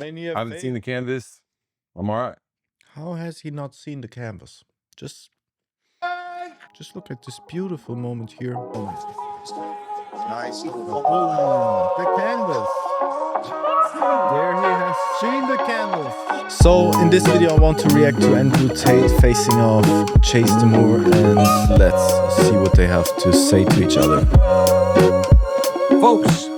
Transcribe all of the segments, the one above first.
I haven't seen the canvas. I'm all right. How has he not seen the canvas? Just look at this beautiful moment here. Nice. Oh, the canvas. There he has seen the canvas. So in this video I want to react to Andrew Tate facing off Chase Demoor, and let's see what they have to say to each other. Folks,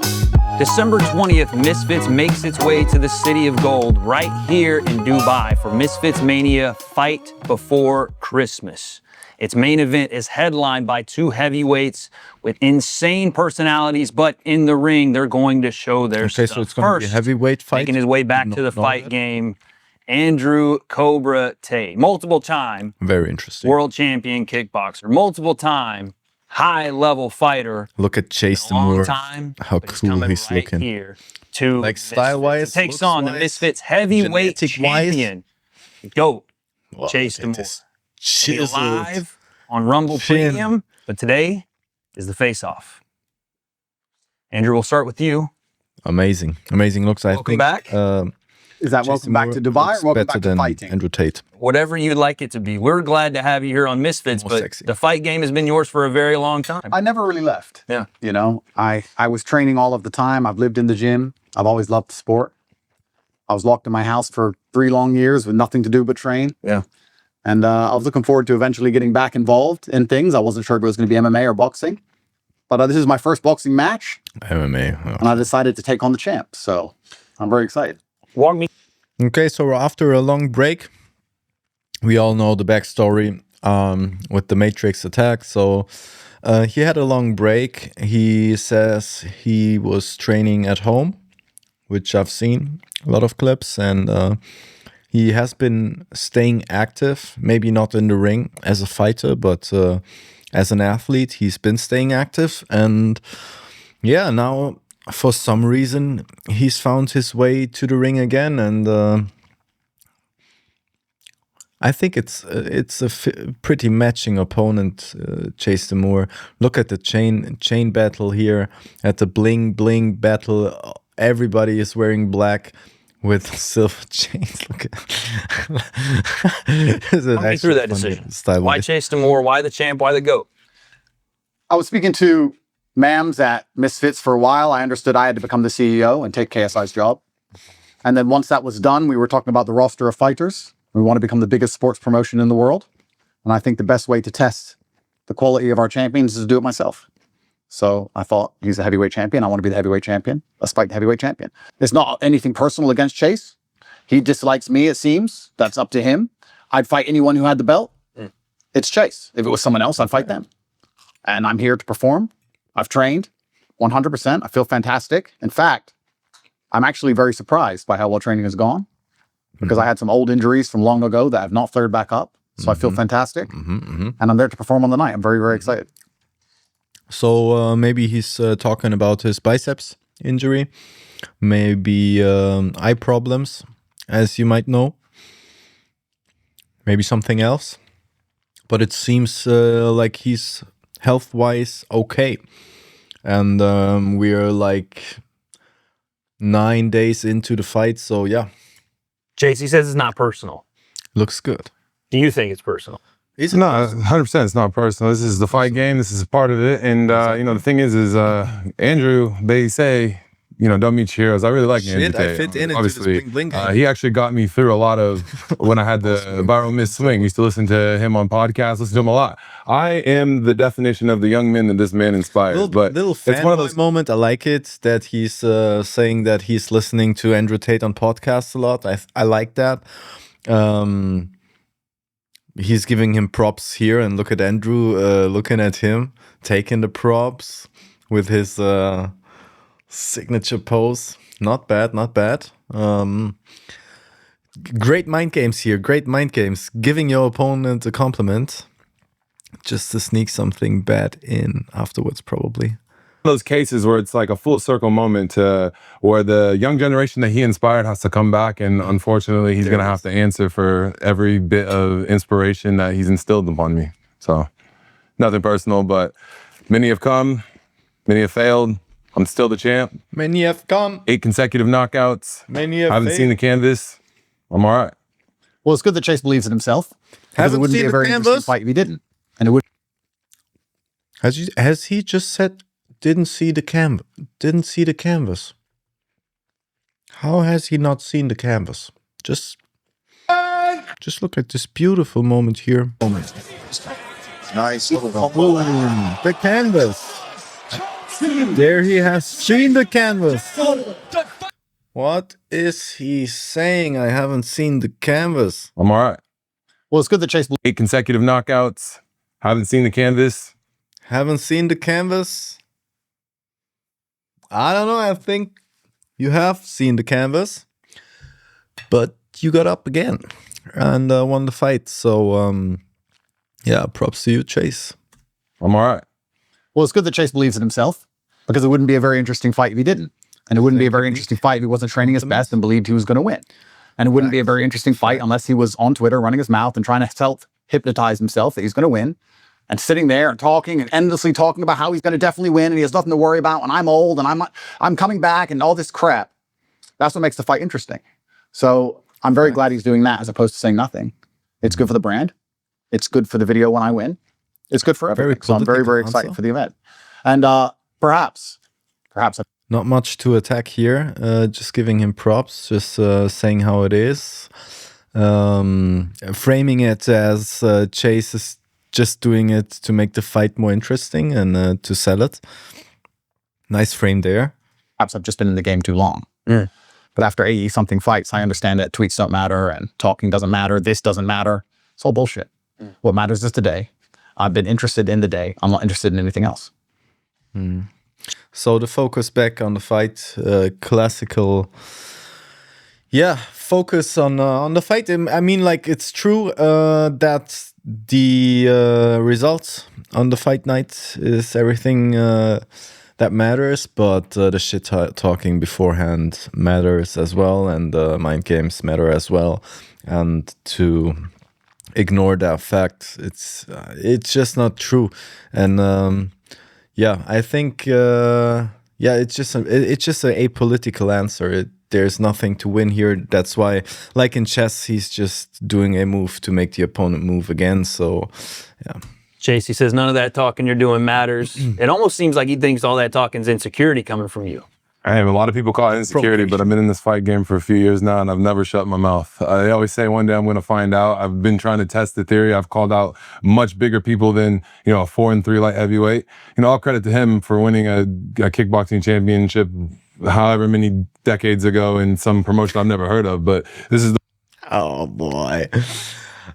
December 20th, Misfits makes its way to the City of Gold right here in Dubai for Misfits Mania Fight Before Christmas. Its main event is headlined by two heavyweights with insane personalities, but in the ring, they're going to show their stuff. So it's going to be a heavyweight fight? Making his way back to the fight game, Andrew Cobra Tate, multiple-time very interesting world champion kickboxer, multiple-time high-level fighter. Look at Chase Demoor, how cool he's right looking. Here to like style-wise, takes on the Misfits heavyweight champion, GOAT, Chase Demoor. Live on Rumble Premium, but today is the face-off. Andrew, we'll start with you. Amazing looks. Welcome back. Is that welcome back to Dubai or welcome back to fighting? Andrew Tate. Whatever you'd like it to be. We're glad to have you here on Misfits, but the fight game has been yours for a very long time. I never really left. Yeah. You know, I was training all of the time. I've lived in the gym. I've always loved the sport. I was locked in my house for 3 long years with nothing to do but train. Yeah. And I was looking forward to eventually getting back involved in things. I wasn't sure if it was going to be MMA or boxing. But this is my first boxing match. MMA. Oh. And I decided to take on the champ. So I'm very excited. Walk me. Okay, so after a long break, we all know the backstory with the Matrix attack. So he had a long break. He says he was training at home, which I've seen a lot of clips, and he has been staying active, maybe not in the ring as a fighter, but as an athlete, he's been staying active. And yeah, now for some reason, he's found his way to the ring again. And I think it's a pretty matching opponent, Chase Demoor. Look at the chain battle here, at the bling bling battle. Everybody is wearing black with silver chains. Look at Walk me through that decision. Why Chase Demoor? Why the champ? Why the GOAT? I was speaking to Mams at Misfits for a while. I understood I had to become the CEO and take KSI's job. And then once that was done, we were talking about the roster of fighters. We want to become the biggest sports promotion in the world. And I think the best way to test the quality of our champions is to do it myself. So I thought, he's a heavyweight champion. I want to be the heavyweight champion. Let's fight the heavyweight champion. It's not anything personal against Chase. He dislikes me, it seems. That's up to him. I'd fight anyone who had the belt. It's Chase. If it was someone else, I'd fight them. And I'm here to perform. I've trained 100%. I feel fantastic. In fact, I'm actually very surprised by how well training has gone, because I had some old injuries from long ago that have not flared back up. So I feel fantastic. And I'm there to perform on the night. I'm very, very excited. So maybe he's talking about his biceps injury, maybe eye problems, as you might know, maybe something else. But it seems like he's health-wise okay. And we're like 9 days into the fight, so yeah. Chase, he says it's not personal. Looks good. Do you think it's personal? It's not 100%. It's not personal. This is the fight game. This is a part of it. And you know, the thing is Andrew, they say, you know, don't meet your heroes. I really like Andrew Tate. I fit in obviously. Into this bling bling game. He actually got me through a lot of when I had the viral miss swing. I used to listen to him on podcasts, listen to him a lot. I am the definition of the young men that this man inspires. Little it's one of those moment. I like it that he's saying that he's listening to Andrew Tate on podcasts a lot. I like that. He's giving him props here, and look at Andrew looking at him, taking the props with his signature pose. Not bad, not bad. Great mind games here, great mind games. Giving your opponent a compliment just to sneak something bad in afterwards, probably. Those cases where it's like a full circle moment where the young generation that he inspired has to come back, and unfortunately he's going to have to answer for every bit of inspiration that he's instilled upon me. So nothing personal, but many have come, many have failed. I'm still the champ. Many have come. 8 consecutive knockouts. Many have Haven't seen the canvas. I'm all right. Well, it's good that Chase believes in himself. Because Haven't it wouldn't seen be a the very interesting canvas. fight if he didn't. And it would. Has he just said didn't see the canvas? How has he not seen the canvas? Just look at this beautiful moment here. Nice. Boom, the canvas. There he has seen the canvas. What is he saying? I haven't seen the canvas. I'm all right. Well, it's good that Chase 8 consecutive knockouts. Haven't seen the canvas. Haven't seen the canvas. I don't know. I think you have seen the canvas, but you got up again and won the fight. So, yeah, props to you, Chase. I'm all right. Well, it's good that Chase believes in himself because it wouldn't be a very interesting fight if he didn't. And it wouldn't be a very interesting fight if he wasn't training his best and believed he was going to win. And it wouldn't be a very interesting fight unless he was on Twitter running his mouth and trying to self-hypnotize himself that he's going to win and sitting there and talking and endlessly talking about how he's going to definitely win and he has nothing to worry about and I'm old and I'm coming back and all this crap. That's what makes the fight interesting. So I'm very glad he's doing that as opposed to saying nothing. It's good for the brand. It's good for the video when I win. It's good for everything. So I'm very, very excited for the event. And perhaps Not much to attack here. Just giving him props. Just saying how it is. Framing it as Chase is just doing it to make the fight more interesting and to sell it. Nice frame there. perhaps I've just been in the game too long. But after 80 something fights, I understand that tweets don't matter and talking doesn't matter. This doesn't matter. It's all bullshit. What matters is today. I've been interested in the day. I'm not interested in anything else. So the focus back on the fight, classical. Yeah, focus on the fight. I mean, like, it's true that the results on the fight night is everything that matters, but the shit talking beforehand matters as well, and the mind games matter as well. And to ignore that fact, it's just not true. And yeah, I think it's just a apolitical answer. There's nothing to win here. That's why, like in chess, he's just doing a move to make the opponent move again. So, yeah. Chase, he says none of that talking you're doing matters. It almost seems like he thinks all that talking is insecurity coming from you. I have a lot of people call it insecurity, but I've been in this fight game for a few years now, and I've never shut my mouth. I always say one day I'm going to find out. I've been trying to test the theory. I've called out much bigger people than, a 4-3 light heavyweight. All credit to him for winning a kickboxing championship, however many decades ago in some promotion I've never heard of. But this is Oh boy.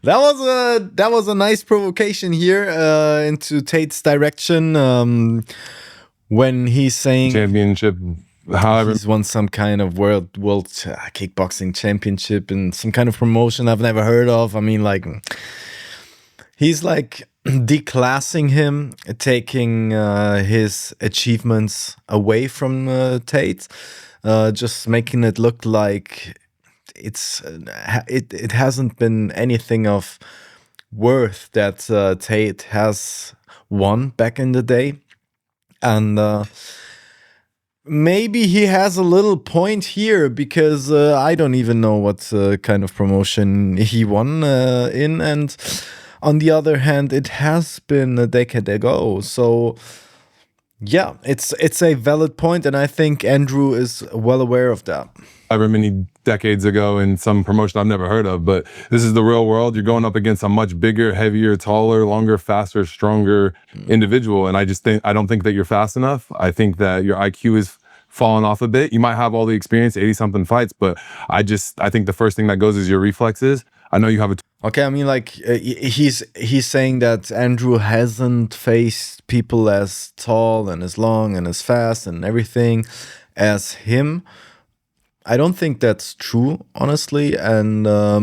That was a nice provocation here into Tate's direction when he's saying championship. However, he's won some kind of world kickboxing championship and some kind of promotion I've never heard of. I mean, like, he's like declassing him, taking his achievements away from Tate, just making it look like it hasn't been anything of worth that Tate has won back in the day. And maybe he has a little point here because I don't even know what kind of promotion he won in. And on the other hand, it has been a decade ago. So yeah, it's a valid point, and I think Andrew is well aware of that. However many decades ago in some promotion I've never heard of, but this is the real world. You're going up against a much bigger, heavier, taller, longer, faster, stronger individual. And I don't think that you're fast enough. I think that your IQ is fallen off a bit. You might have all the experience, 80-something fights, but I think the first thing that goes is your reflexes. I know you have Okay, I mean, like, he's saying that Andrew hasn't faced people as tall and as long and as fast and everything as him. I don't think that's true, honestly. And I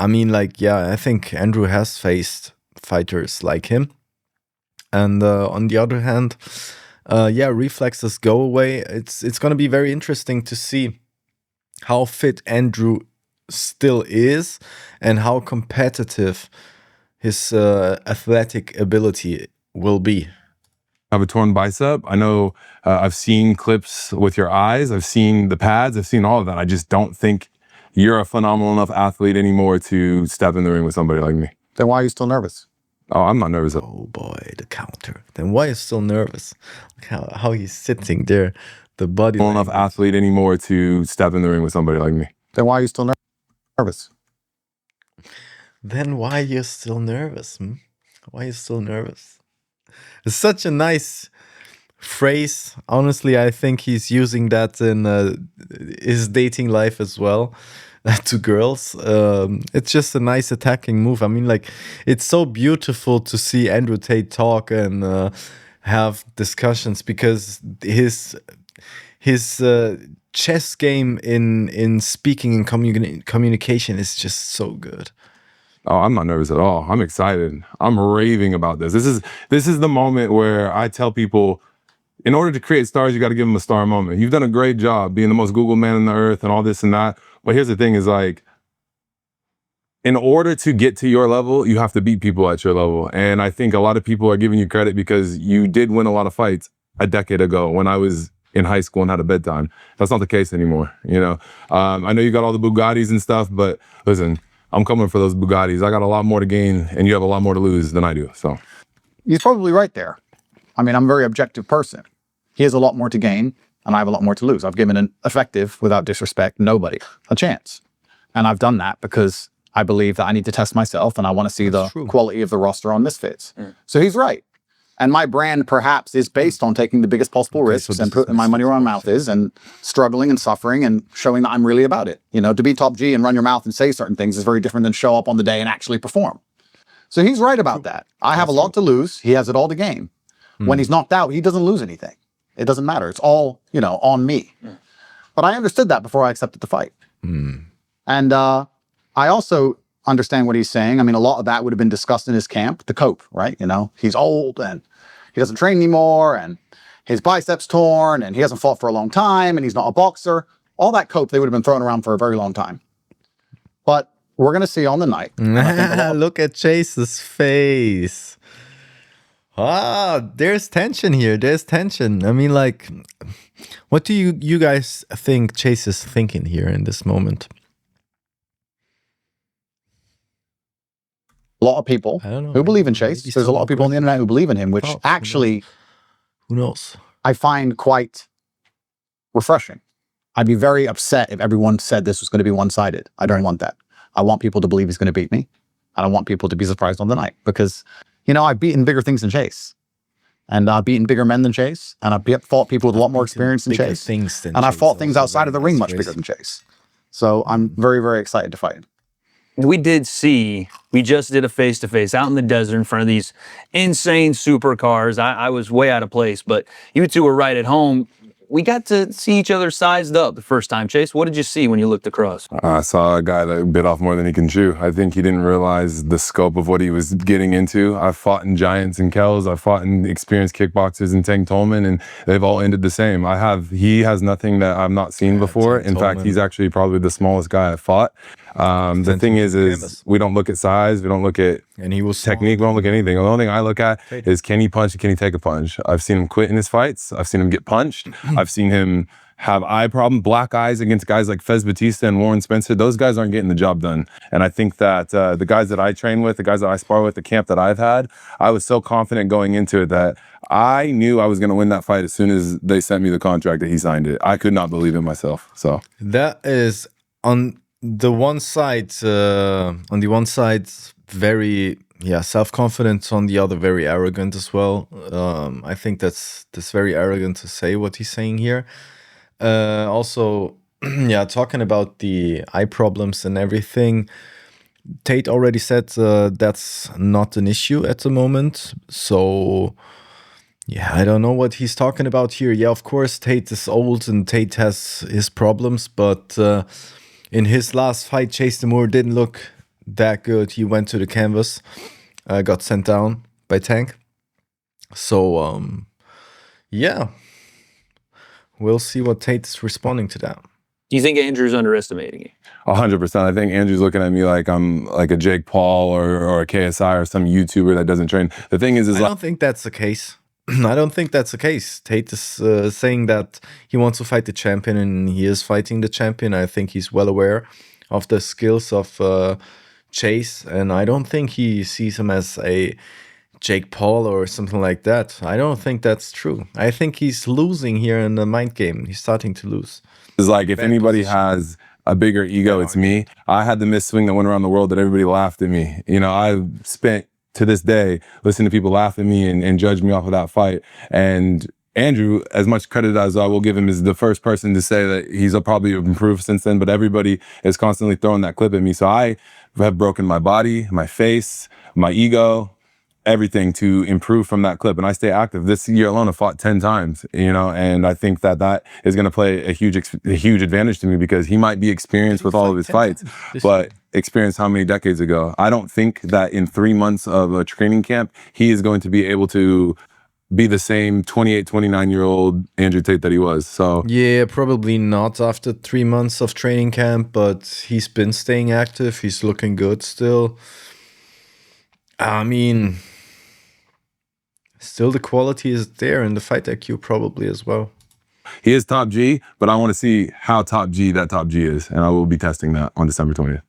mean, like, yeah, I think Andrew has faced fighters like him. And on the other hand, yeah, reflexes go away. It's going to be very interesting to see how fit Andrew still is and how competitive his athletic ability will be. have a torn bicep. I know I've seen clips with your eyes. I've seen the pads. I've seen all of that. I just don't think you're a phenomenal enough athlete anymore to step in the ring with somebody like me. Then why are you still nervous? Oh, I'm not nervous. Oh boy, the counter. Then why is still nervous? Look how he's sitting there. The body Enough athlete anymore to step in the ring with somebody like me. Then why are you still nervous? Then why are you still nervous? Why are you still nervous? It's such a nice phrase. Honestly, I think he's using that in his dating life as well. To girls, it's just a nice attacking move. I mean, like, it's so beautiful to see Andrew Tate talk and have discussions, because his chess game in speaking and communication is just so good. Oh, I'm not nervous at all. I'm excited. I'm raving about this. This is the moment where I tell people, in order to create stars, you got to give them a star moment. You've done a great job being the most Googled man on the earth and all this and that. But here's the thing is, like, in order to get to your level, you have to beat people at your level. And I think a lot of people are giving you credit because you did win a lot of fights a decade ago when I was in high school and had a bedtime. That's not the case anymore, you know? I know you got all the Bugattis and stuff, but listen, I'm coming for those Bugattis. I got a lot more to gain and you have a lot more to lose than I do, so. He's probably right there. I mean, I'm a very objective person. He has a lot more to gain, and I have a lot more to lose. I've given an effective, without disrespect, nobody a chance. And I've done that because I believe that I need to test myself, and I want to see the quality of the roster on Misfits. So he's right. And my brand perhaps is based on taking the biggest possible risks and putting my money where my mouth is and struggling and suffering and showing that I'm really about it. You know, to be top G and run your mouth and say certain things is very different than show up on the day and actually perform. So he's right about that. I have a lot to lose. He has it all to gain. When he's knocked out, he doesn't lose anything. It doesn't matter. It's all, you know, on me. But I understood that before I accepted the fight. And I also understand what he's saying. I mean, a lot of that would have been discussed in his camp, the cope, right? You know, he's old and he doesn't train anymore and his biceps torn and he hasn't fought for a long time and he's not a boxer. All that cope, they would have been throwing around for a very long time. But we're going to see on the night. Look at Chase's face. Ah, there's tension here. There's tension. I mean, like, what do you guys think Chase is thinking here in this moment? A lot of people who believe in Chase. There's a lot of people on the internet who believe in him, which actually, who knows? I find quite refreshing. I'd be very upset if everyone said this was going to be one-sided. I don't want that. I want people to believe he's going to beat me. And I want people to be surprised on the night because, you know, I've beaten bigger things than Chase. And I've beaten bigger men than Chase. And I've fought people with a lot more experience than Chase. And I've fought things outside of the ring much bigger than Chase. So I'm very, very excited to fight him. We just did a face-to-face out in the desert in front of these insane supercars. I was way out of place, but you two were right at home. We got to see each other sized up the first time. Chase, what did you see when you looked across? I saw a guy that bit off more than he can chew. I think he didn't realize the scope of what he was getting into. I've fought in Giants and Kells. I've fought in experienced kickboxers and Tank Tolman, and they've all ended the same. He has nothing that I've not seen before. In fact, he's actually probably the smallest guy I've fought. The thing is we don't look at size, we don't look at technique, we don't look at anything. The only thing I look at is can he punch and can he take a punch? I've seen him quit in his fights. I've seen him get punched. I've seen him have eye problem, black eyes against guys like Fez Batista and Warren Spencer. Those guys aren't getting the job done. And I think that the guys that I train with, the guys that I spar with, the camp that I've had, I was so confident going into it that I knew I was going to win that fight as soon as they sent me the contract that he signed it. I could not believe in myself. So that is on the one side, very self-confident. On the other, very arrogant as well. I think that's very arrogant to say what he's saying here. Also, talking about the eye problems and everything. Tate already said that's not an issue at the moment. So I don't know what he's talking about here. Yeah, of course, Tate is old and Tate has his problems, but in his last fight, Chase Demoor didn't look that good. He went to the canvas, got sent down by Tank. So, we'll see what Tate is responding to that. Do you think Andrew's underestimating you? 100%. I think Andrew's looking at me like I'm like a Jake Paul or a KSI or some YouTuber that doesn't train. The thing is I don't think that's the case. I don't think that's the case. Tate is saying that he wants to fight the champion, and he is fighting the champion. I think he's well aware of the skills of Chase, and I don't think he sees him as a Jake Paul or something like that. I don't think that's true. I think he's losing here in the mind game. He's starting to lose. It's like if anybody has a bigger ego, it's me. I had the missed swing that went around the world that everybody laughed at me. You know, I spent to this day listening to people laugh at me and judge me off of that fight. And Andrew, as much credit as I will give him, is the first person to say that he's probably improved since then, but everybody is constantly throwing that clip at me. So I have broken my body, my face, my ego, everything to improve from that clip. And I stay active. This year alone, I fought 10 times, you know, and I think that is going to play a huge advantage to me, because he might be experienced with all of his fights, but experienced how many decades ago? I don't think that in 3 months of a training camp, he is going to be able to be the same 28, 29-year-old Andrew Tate that he was. So yeah, probably not after 3 months of training camp, but he's been staying active. He's looking good still. I mean, still the quality is there, and the fight IQ probably as well. he is top G, but I want to see how top G is, and I will be testing that on December 20th.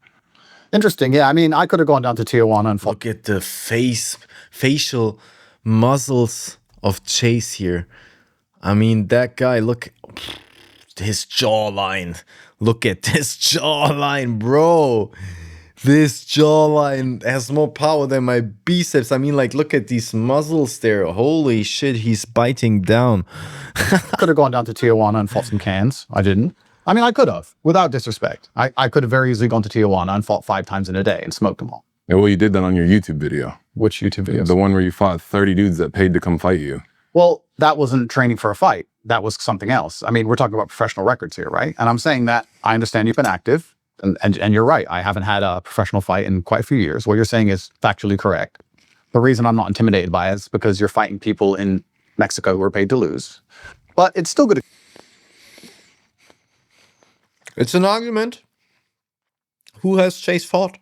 Interesting. Yeah, I mean, I could have gone down to Tijuana and fought. Look at the facial muscles of Chase here. I mean, that guy, look, his jawline. Look at this jawline, bro. This jawline has more power than my biceps. I mean, like, look at these muscles there. Holy shit, he's biting down. I could have gone down to Tijuana and fought some cans. I didn't. I mean, I could have, without disrespect. I could have very easily gone to Tijuana and fought 5 times in a day and smoked them all. Yeah, well, you did that on your YouTube video. Which YouTube videos? The one where you fought 30 dudes that paid to come fight you. Well, that wasn't training for a fight. That was something else. I mean, we're talking about professional records here, right? And I'm saying that I understand you've been active, and you're right. I haven't had a professional fight in quite a few years. What you're saying is factually correct. The reason I'm not intimidated by it is because you're fighting people in Mexico who are paid to lose. But it's still good. It's an argument. Who has Chase fought?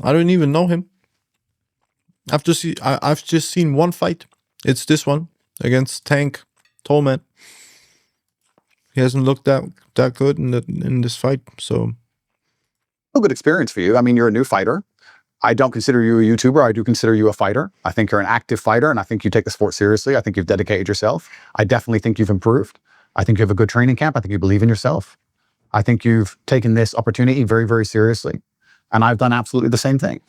I don't even know him. I've just seen one fight. It's this one against Tank Tolman. He hasn't looked that good in this fight, so A good experience for you. I mean, you're a new fighter. I don't consider you a YouTuber. I do consider you a fighter. I think you're an active fighter, and I think you take the sport seriously. I think you've dedicated yourself. I definitely think you've improved. I think you have a good training camp. I think you believe in yourself. I think you've taken this opportunity very, very seriously. And I've done absolutely the same thing.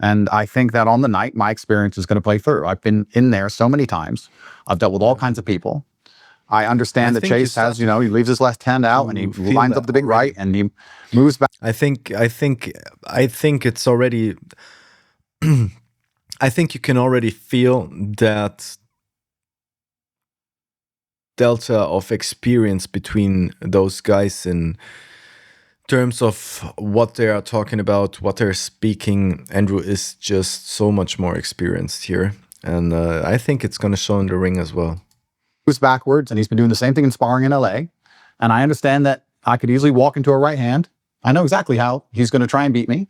And I think that on the night, my experience is going to play through. I've been in there so many times. I've dealt with all kinds of people. I understand that Chase has, he leaves his left hand out and he lines up the big right and he moves back. I think it's already. I think you can already feel that delta of experience between those guys in terms of what they are talking about, what they're speaking. Andrew is just so much more experienced here, and I think it's going to show in the ring as well. Moves backwards, and he's been doing the same thing in sparring in LA. And I understand that I could easily walk into a right hand. I know exactly how he's going to try and beat me.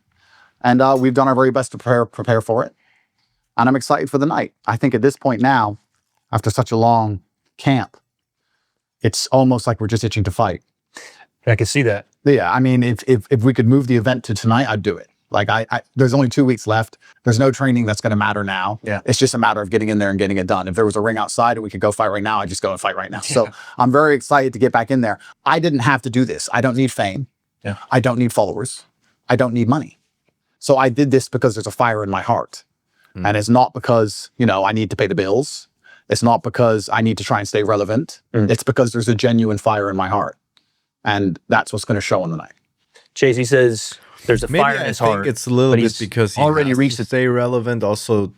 And we've done our very best to prepare for it. And I'm excited for the night. I think at this point now, after such a long camp, it's almost like we're just itching to fight. I can see that. Yeah, I mean, if we could move the event to tonight, I'd do it. Like, there's only 2 weeks left. There's no training that's going to matter now. Yeah. It's just a matter of getting in there and getting it done. If there was a ring outside and we could go fight right now, I'd just go and fight right now. So I'm very excited to get back in there. I didn't have to do this. I don't need fame. Yeah. I don't need followers. I don't need money. So I did this because there's a fire in my heart. And it's not because, I need to pay the bills. It's not because I need to try and stay relevant. It's because there's a genuine fire in my heart. And that's what's going to show on the night. Chase, he says there's a fire in his heart. I think it's a little bit because he already reached to stay relevant, also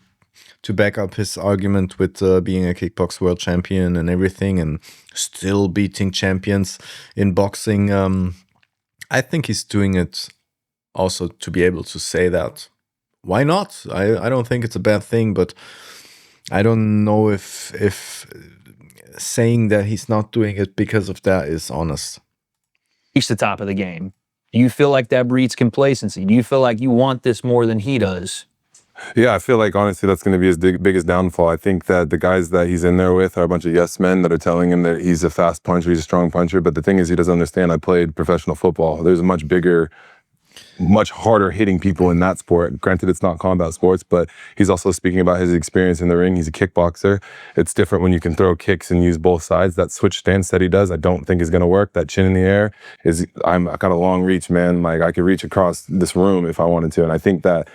to back up his argument with being a kickbox world champion and everything, and still beating champions in boxing. I think he's doing it also to be able to say that. Why not? I don't think it's a bad thing, but I don't know if saying that he's not doing it because of that is honest. Reach the top of the game. Do you feel like that breeds complacency? Do you feel like you want this more than he does? Yeah, I feel like honestly that's going to be his biggest downfall. I think that the guys that he's in there with are a bunch of yes men that are telling him that he's a fast puncher, he's a strong puncher. But the thing is, he doesn't understand. I played professional football. There's a much bigger, much harder hitting people in that sport. Granted, it's not combat sports, but he's also speaking about his experience in the ring. He's a kickboxer. It's different when you can throw kicks and use both sides. That switch stance that he does, I don't think is going to work. That chin in the air I got a long reach, man. Like I could reach across this room if I wanted to. And I think that.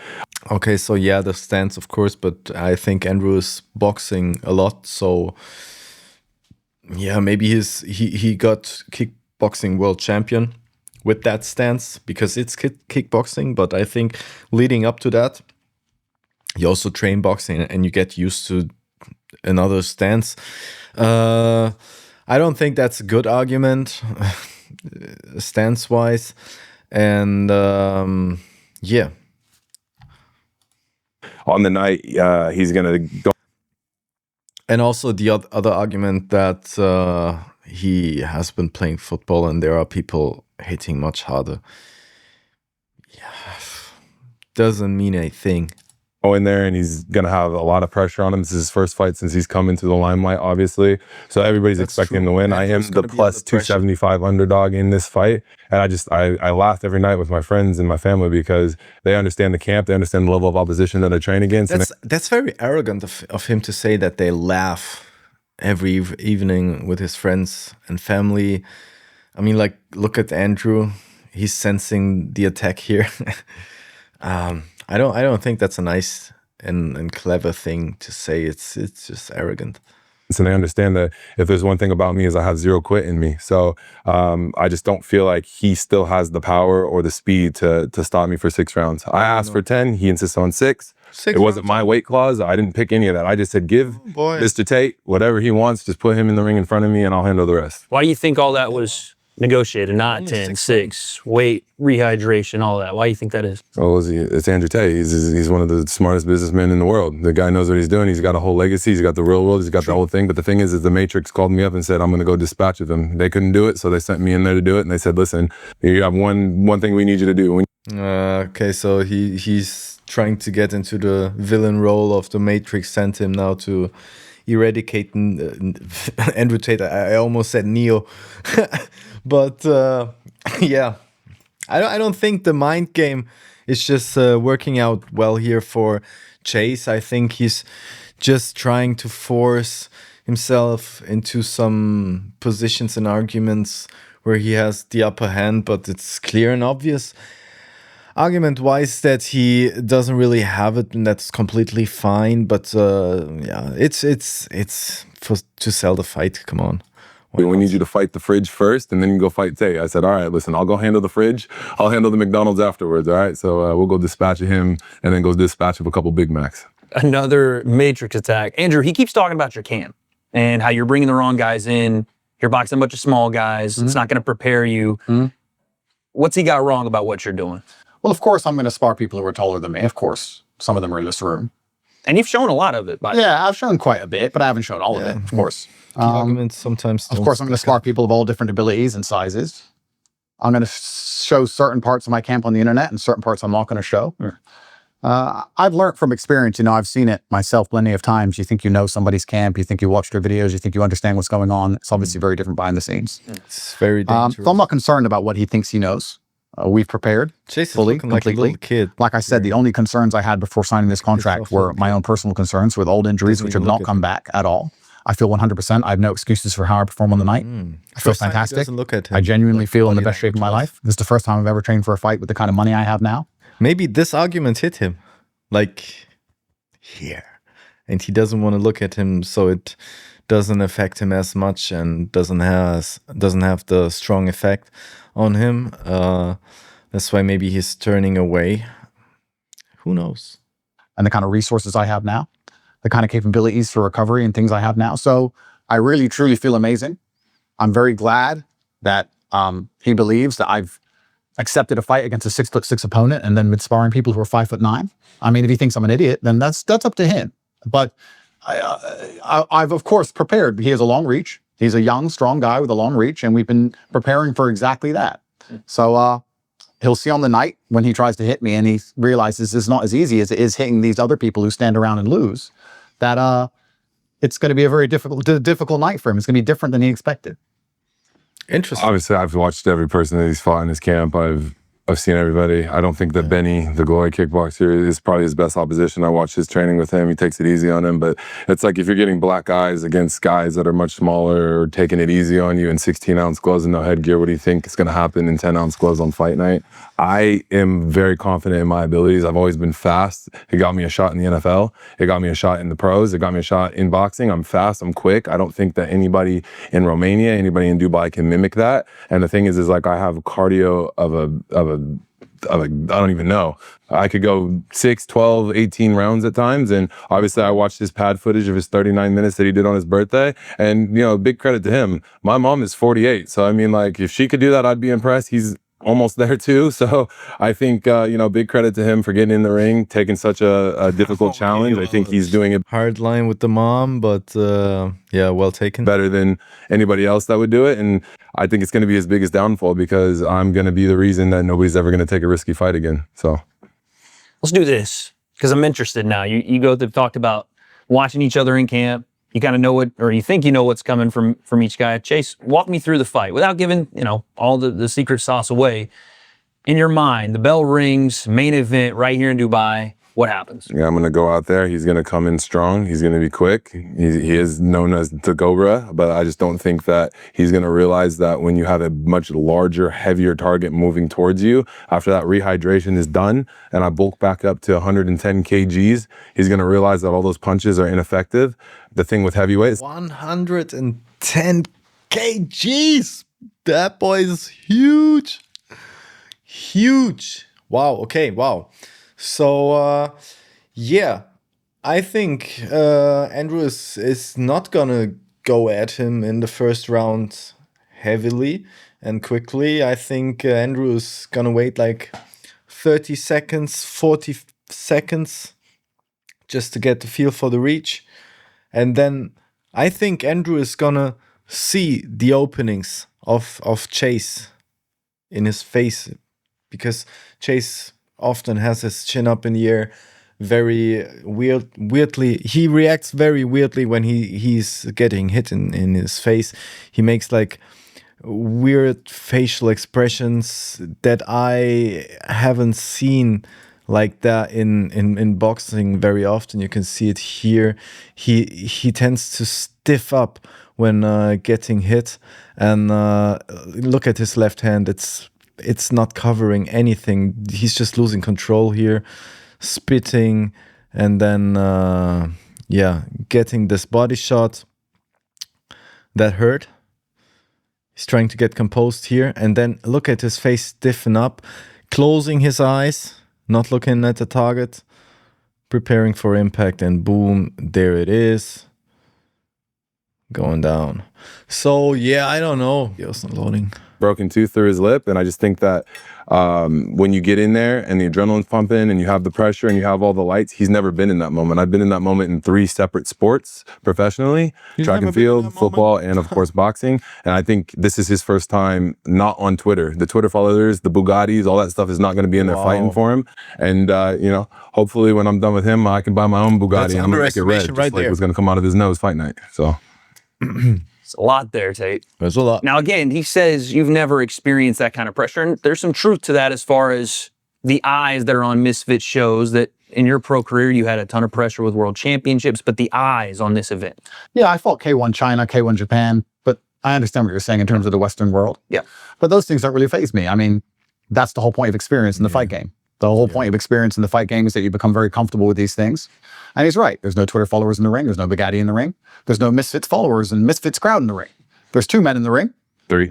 Okay, so yeah, the stance, of course, but I think Andrew is boxing a lot, so yeah, maybe he got kickboxing world champion with that stance because it's kickboxing. But I think leading up to that, you also train boxing and you get used to another stance. I don't think that's a good argument, stance-wise, and yeah. On the night, he's going to go. And also the other argument that he has been playing football and there are people hitting much harder. Yeah, doesn't mean a thing. Go in there and he's going to have a lot of pressure on him. This is his first fight since he's come into the limelight, obviously. So everybody's expecting him to win. I am the plus 275 underdog in this fight. And I laughed every night with my friends and my family because they understand the camp. They understand the level of opposition that I train against. That's very arrogant of him to say that they laugh every evening with his friends and family. I mean, like, look at Andrew. He's sensing the attack here. I don't think that's a nice and clever thing to say. It's just arrogant. And they understand that if there's one thing about me is I have zero quit in me. So I just don't feel like he still has the power or the speed to stop me for 6 rounds. I asked for 10. He insists on 6. It wasn't my weight clause. I didn't pick any of that. I just said, give Mr. Tate whatever he wants. Just put him in the ring in front of me and I'll handle the rest. Why do you think all that was negotiated, not 10, 6, weight, rehydration, all that? Why do you think that is? Oh, it's Andrew Tate. He's one of the smartest businessmen in the world. The guy knows what he's doing. He's got a whole legacy. He's got the real world. He's got the whole thing. But the thing is the Matrix called me up and said, I'm going to go dispatch with him. They couldn't do it, so they sent me in there to do it. And they said, listen, you have one thing we need you to do. Okay, so he's trying to get into the villain role of the Matrix, sent him now to eradicate Andrew Tate. I almost said Neo. But yeah, I don't think the mind game is just working out well here for Chase. I think he's just trying to force himself into some positions and arguments where he has the upper hand, but it's clear and obvious argument-wise that he doesn't really have it, and that's completely fine. But yeah, it's to sell the fight. Come on. We need you to fight the fridge first, and then you go fight Tate. I said, all right, listen, I'll go handle the fridge. I'll handle the McDonald's afterwards, all right? So we'll go dispatch of him, and then go dispatch of a couple Big Macs. Another Matrix attack. Andrew, he keeps talking about your camp and how you're bringing the wrong guys in. You're boxing a bunch of small guys. It's not going to prepare you. What's he got wrong about what you're doing? Well, of course, I'm going to spar people who are taller than me. Of course, some of them are in this room. And you've shown a lot of it. Yeah, I've shown quite a bit, but I haven't shown all of it, of course. Arguments sometimes. Of course, I'm going to spar people of all different abilities and sizes. I'm going to show certain parts of my camp on the internet and certain parts I'm not going to show. I've learned from experience. You know, I've seen it myself plenty of times. You think you know somebody's camp. You think you watched their videos. You think you understand what's going on. It's obviously very different behind the scenes. It's very dangerous. So I'm not concerned about what he thinks he knows. We've prepared Chase is fully, looking like a completely. little kid. Like I said, the only concerns I had before signing this contract were my own personal concerns with old injuries, which have not come back at all. I feel 100%. I have no excuses for how I perform on the night. I feel fantastic. Look at him. I genuinely feel in the best shape of my life. This is the first time I've ever trained for a fight with the kind of money I have now. Maybe this argument hit him, like here, and he doesn't want to look at him, so it doesn't affect him as much and doesn't have the strong effect on him. That's why maybe he's turning away. Who knows? And the kind of resources I have now, the kind of capabilities for recovery and things I have now. So I really, truly feel amazing. I'm very glad that he believes that I've accepted a fight against a 6'6" opponent and then been sparring people who are 5'9". I mean, if he thinks I'm an idiot, then that's up to him. But I've of course prepared. He has a long reach. He's a young, strong guy with a long reach, and we've been preparing for exactly that. So he'll see on the night when he tries to hit me and he realizes it's not as easy as it is hitting these other people who stand around and lose, that it's going to be a very difficult night for him. It's going to be different than he expected. Interesting. Obviously, I've watched every person that he's fought in his camp. I've seen everybody. I don't think that Benny, the Glory kickboxer, is probably his best opposition. I watched his training with him. He takes it easy on him. But it's like if you're getting black eyes against guys that are much smaller or taking it easy on you in 16-ounce gloves and no headgear, what do you think is going to happen in 10-ounce gloves on fight night? I am very confident in my abilities. I've always been fast. It got me a shot in the NFL. It got me a shot in the pros. It got me a shot in boxing. I'm fast. I'm quick. I don't think that anybody in Romania, anybody in Dubai can mimic that. And the thing is like I have cardio of a I don't even know. I could go 6, 12, 18 rounds at times. And obviously I watched his pad footage of his 39 minutes that he did on his birthday. And, you know, big credit to him. My mom is 48. So, I mean, like, if she could do that, I'd be impressed. He's almost there too. So I think, you know, big credit to him for getting in the ring, taking such a difficult challenge. I think he's doing it Hard line with the mom, but yeah, well taken. better than anybody else that would do it. And I think it's going to be his biggest downfall because I'm going to be the reason that nobody's ever going to take a risky fight again. So Let's do this because I'm interested now. You both have talked about watching each other in camp. You kind of know what, or you think you know what's coming from each guy. Chase, walk me through the fight without giving, you know, all the secret sauce away. In your mind, the bell rings, main event right here in Dubai. What happens? yeah, I'm going to go out there. He's going to come in strong. He's going to be quick. He is known as the Cobra, but I just don't think that he's going to realize that when you have a much larger, heavier target moving towards you, after that rehydration is done and I bulk back up to 110 kgs, he's going to realize that all those punches are ineffective. The thing with heavyweights, 110 kgs. That boy is huge. Huge. Wow. Okay. Wow. So, yeah, I think Andrew is not gonna go at him in the first round heavily and quickly. I think Andrew is gonna wait like 30 seconds, 40 seconds just to get the feel for the reach. And then I think Andrew is gonna see the openings of Chase in his face, because Chase often has his chin up in the air very weirdly. He reacts very weirdly when he's getting hit in his face. He makes like weird facial expressions that I haven't seen like that in boxing very often. You can see it here. He tends to stiff up when getting hit, and look at his left hand. It's not covering anything. He's just losing control here, spitting, and then yeah, getting this body shot that hurt. He's trying to get composed here, and then look at his face stiffen up, closing his eyes, not looking at the target, preparing for impact, and boom, there it is, going down. So yeah, I don't know. It was not loading. broken tooth through his lip. And I just think that when you get in there and the adrenaline's pumping and you have the pressure and you have all the lights, he's never been in that moment. I've been in that moment in 3 separate sports professionally, track and field, football, and of course boxing. And I think this is his first time not on Twitter. The Twitter followers, the Bugattis, all that stuff is not going to be in there fighting for him. And, you know, hopefully when I'm done with him, I can buy my own Bugatti and I'm going to make it red, just like what's going to come out of his nose fight night. So... It's a lot there, Tate. There's a lot. Now, again, he says you've never experienced that kind of pressure. And there's some truth to that as far as the eyes that are on Misfits shows that in your pro career, you had a ton of pressure with world championships, but the eyes on this event. Yeah, I fought K1 China, K1 Japan, but I understand what you're saying in terms of the Western world. Yeah. But those things don't really faze me. I mean, that's the whole point of experience in the fight game. The whole point of experience in the fight game is that you become very comfortable with these things. And he's right. There's no Twitter followers in the ring. There's no Bugatti in the ring. There's no Misfits followers and Misfits crowd in the ring. There's 2 men in the ring. 3.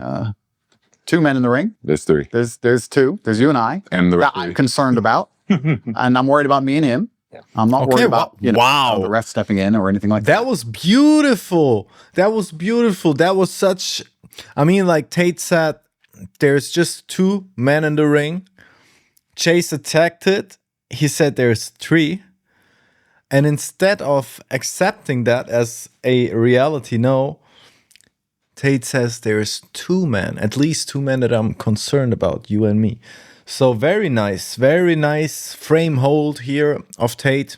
2 men in the ring. There's 3. There's 2. There's you and I. And the that I'm concerned about. And I'm worried about me and him. Yeah. I'm not worried about the ref stepping in or anything like that. That was beautiful. That was beautiful. That was such... I mean, like Tate said, there's just 2 men in the ring. Chase attacked it. He said there's 3. And instead of accepting that as a reality, no, Tate says there's 2 men, at least 2 men that I'm concerned about, you and me. So very nice frame hold here of Tate,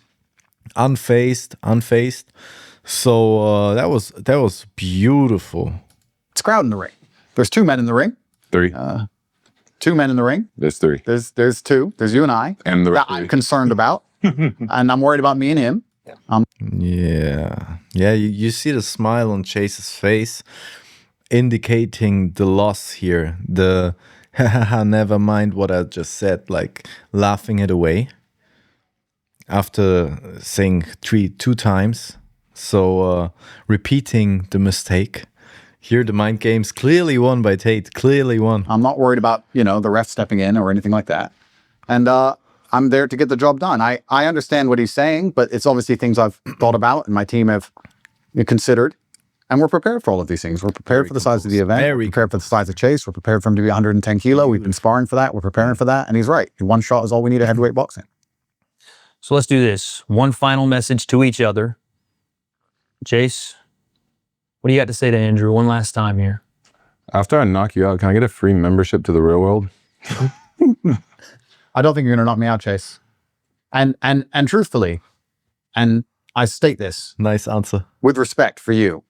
unfazed. So that was beautiful. It's crowd in the ring. There's 2 men in the ring. 3. 2 men in the ring. There's 3. There's 2. There's you and I. And the that referee. I'm concerned about, and I'm worried about me and him. Yeah. You see the smile on Chase's face, indicating the loss here. The never mind what I just said, like laughing it away after saying 2 times. So repeating the mistake. Here the mind games clearly won by Tate. Clearly won. I'm not worried about, the ref stepping in or anything like that. And I'm there to get the job done. I understand what he's saying, but it's obviously things I've thought about and my team have considered. And we're prepared for all of these things. We're prepared for the size of the event. We're prepared for the size of Chase. We're prepared for him to be 110 kilo. We've been sparring for that. We're preparing for that. And he's right. 1 shot is all we need at heavyweight boxing. So let's do this. One final message to each other. Chase, what do you got to say to Andrew one last time here? After I knock you out, can I get a free membership to the real world? I don't think you're going to knock me out, Chase. And truthfully, and I state this Nice answer. with respect for you,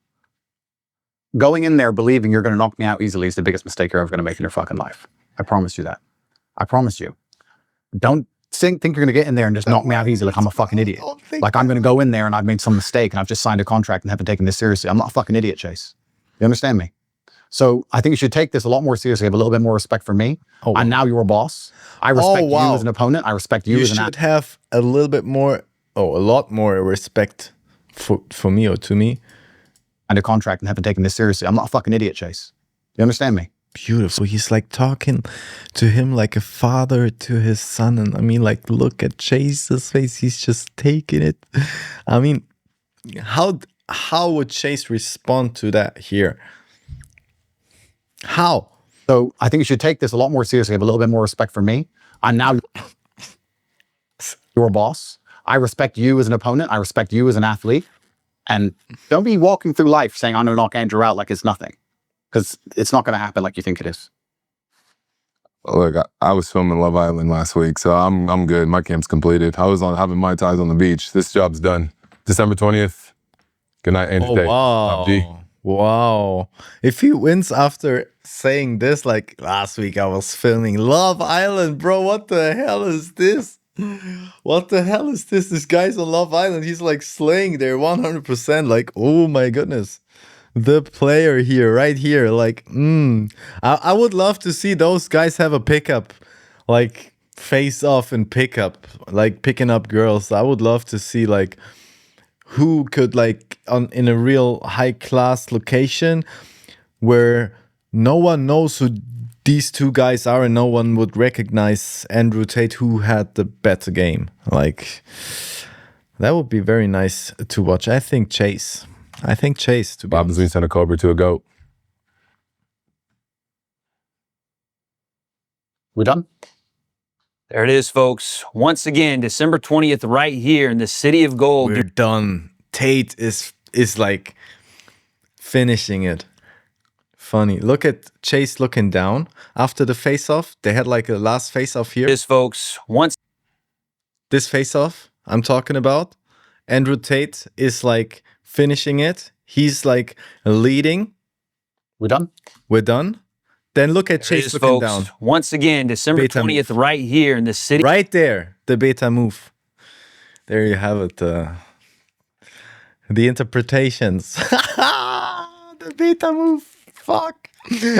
going in there believing you're going to knock me out easily is the biggest mistake you're ever going to make in your fucking life. I promise you that. I promise you. Don't think you're going to get in there and just knock me out easily like I'm a fucking idiot. Like I'm going to go in there and I've made some mistake and I've just signed a contract and haven't taken this seriously. I'm not a fucking idiot, Chase. You understand me? So I think you should take this a lot more seriously. Have a little bit more respect for me. Oh, wow. I'm now your boss. I respect you as an opponent. I respect you, You as an should athlete. have a little bit more, a lot more respect for me or to me. And a contract and haven't taken this seriously. I'm not a fucking idiot, Chase. You understand me? Beautiful. He's like talking to him like a father to his son. And I mean, like, look at Chase's face. He's just taking it. I mean, how would Chase respond to that here? How? So I think you should take this a lot more seriously. Have a little bit more respect for me. I'm now your boss. I respect you as an opponent. I respect you as an athlete. And don't be walking through life saying, I'm going to knock Andrew out like it's nothing. Because it's not going to happen like you think it is. Look, I was filming Love Island last week, so I'm good. My camp's completed. I was having Mai Tais on the beach. This job's done. December 20th. Good night, Andrew Tate. Wow. Top G. Wow. If he wins after saying this, like last week I was filming Love Island, bro, what the hell is this? What the hell is this? This guy's on Love Island. He's like slaying there 100%. Like, oh my goodness. The player here, right here. Like, I would love to see those guys have a pickup. Like, face off and pickup. Like, picking up girls. I would love to see, like, who could, like, in a real high class location where no one knows who these 2 guys are and no one would recognize Andrew Tate who had the better game. Like, that would be very nice to watch. I think Chase, to be Bob honest. Zween sent a Cobra to a goat. We done? There it is, folks. Once again, December 20th, right here in the City of Gold. We're done. Tate is like finishing it. Funny. Look at Chase looking down after the face-off. They had like a last face-off here. There it is, folks. Once This face-off I'm talking about. Andrew Tate is like finishing it. He's like leading. We done? We're done. Then look at there it Chase is, looking folks. down. Once again, December Beta 20th, move. right here in the City. Right there, the beta move. There you have it. The interpretations. The beta move. Fuck.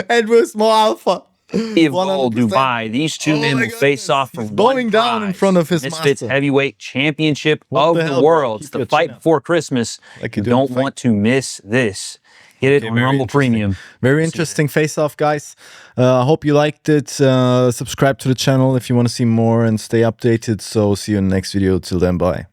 Andrew Small Alpha. City of Gold, 100%. Dubai. These 2 men my will face goodness. off for He's one bowing down in prize. front of his Misfits master. Heavyweight Championship What of the the hell, bro? world. It's Keep the your fight chin up. before Christmas. Like You you do in don't fight. want to miss this. Get it on very Rumble interesting. Premium. Very interesting face-off, guys. I hope you liked it. Subscribe to the channel if you want to see more and stay updated. So see you in the next video. Till then, bye.